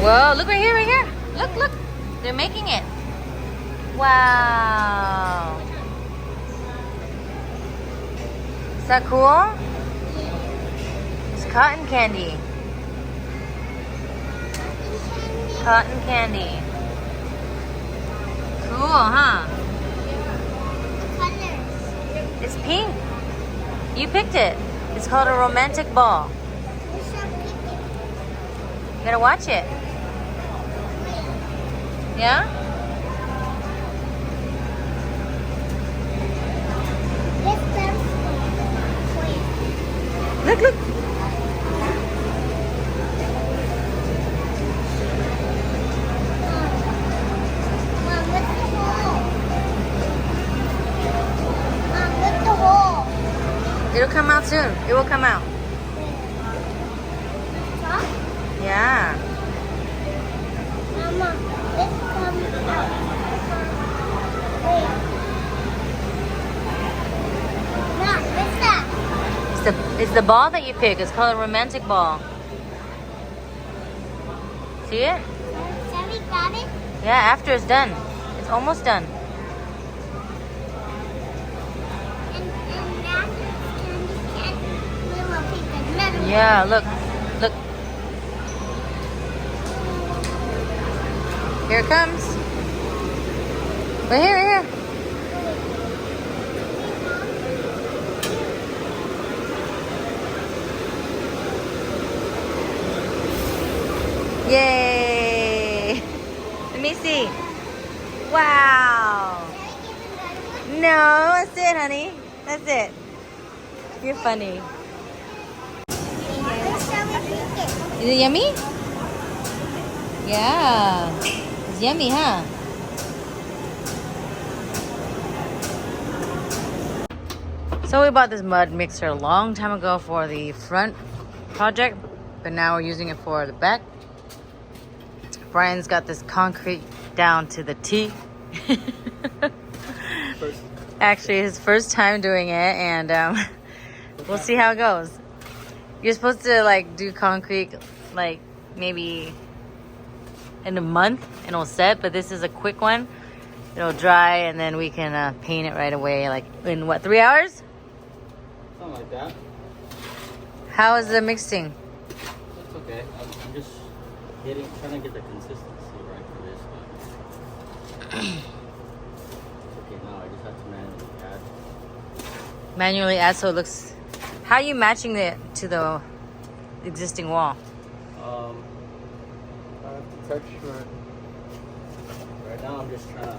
Whoa, look right here, right here. Look, look. They're making it. Wow. Is that cool? It's cotton candy. Cotton candy. Cool, huh? It's pink. You picked it. It's called a romantic ball. You gotta watch it. Yeah? Look, look. It'll come out soon. It will come out. Yeah. Mama, this comes out. Wait. No, what's that? It's the ball that you pick. It's called a romantic ball. See it? Shall we grab it? Yeah, after it's done. It's almost done. And that we will pick another one. Yeah, look. Look. Here it comes. Right here, right here. Yay! Let me see. Wow. No, that's it, honey. That's it. You're funny. Shall we pick it? Is it yummy? Yeah. It's yummy, huh? So we bought this mud mixer a long time ago for the front project, but now we're using it for the back. Brian's got this concrete down to the T. Actually, his first time doing it, and we'll see how it goes. You're supposed to like do concrete like maybe in a month and it'll set, but this is a quick one. It'll dry and then we can paint it right away, like in what, 3 hours? Something like that. How is the mixing? That's okay. I'm just trying to get the consistency right for this. But okay, now I just have to manually add. Manually add so it looks. How are you matching it to the existing wall? I have to touch my. Right now, I'm just trying to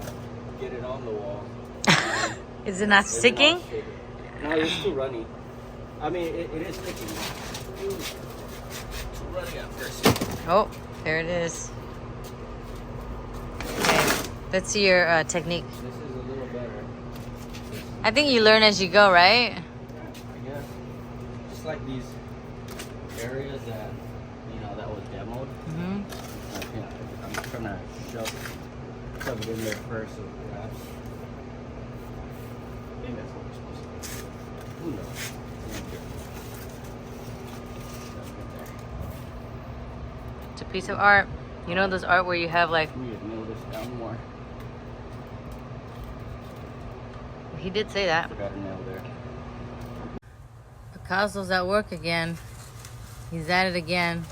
get it on the wall. Is it not sticking? No, it's still running. I mean, it is sticking. It's running at first. Oh, there it is. Okay, let's see your technique. This is a little better. I think you learn as you go, right? I guess. Just like these areas that, that was demoed. Mm-hmm. I'm trying to shove it in there first so it grabs. I think that's what we're supposed to do. Who knows? It's a piece of art. You know those art where you have like. We need to nail this down more. He did say that. Forgot a nail there. Picasso's at work again. He's at it again.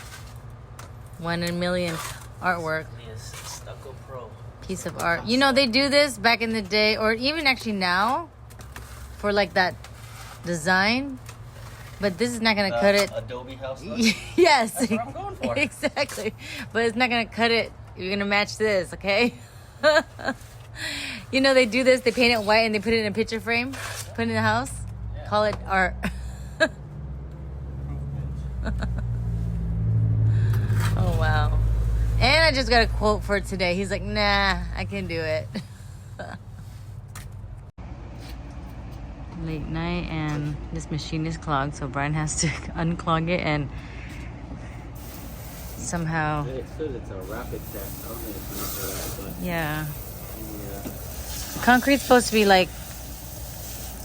1 in a million artwork. Yes, Stucco Pro. Piece of art. You know, they do this back in the day, or even actually now, for like that design. But this is not gonna cut it. Adobe house look? Yes. That's what I'm going for. Exactly. But it's not gonna cut it. You're gonna match this, okay? You know, they do this. They paint it white and they put it in a picture frame. Put it in the house. Yeah. Call it art. Oh, wow. And I just got a quote for today. He's like, nah, I can do it. Late night and this machine is clogged, so Brian has to unclog it and somehow. It says it's a rapid test. I don't think it's used for that, but Yeah. yeah. Concrete's supposed to be like,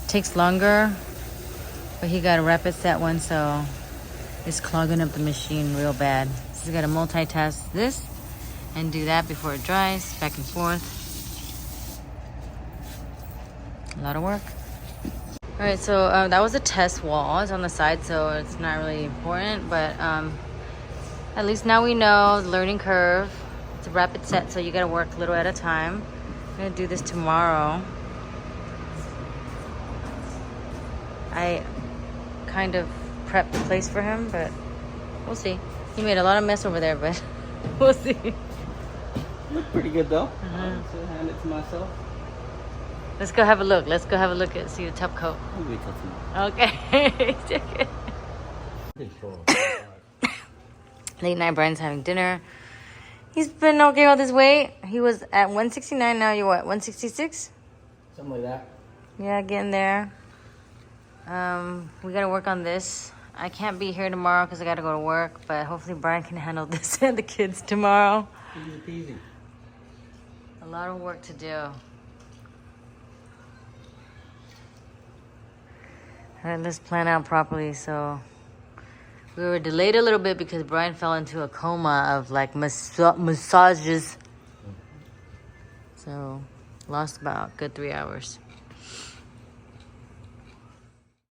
takes longer, but he got a rapid set one, so it's clogging up the machine real bad. So he's got to multitask this and do that before it dries, back and forth. A lot of work. All right, so that was a test wall. It's on the side, so it's not really important, but at least now we know the learning curve. It's a rapid set, so you gotta work a little at a time. I'm gonna do this tomorrow. I kind of prepped the place for him, but we'll see. He made a lot of mess over there, but we'll see. Look pretty good though. So hand it to myself. Let's go have a look. Let's go have a look at see the top coat. I'll wait till tomorrow. Okay. Late night, Brian's having dinner. He's been okay with his weight. He was at 169. Now you're what? 166? Something like that. Yeah, getting there. We gotta work on this. I can't be here tomorrow because I gotta go to work, but hopefully Brian can handle this and the kids tomorrow. Easy peasy. A lot of work to do. All right, let's plan out properly. So we were delayed a little bit because Brian fell into a coma of like massages. So lost about a good 3 hours.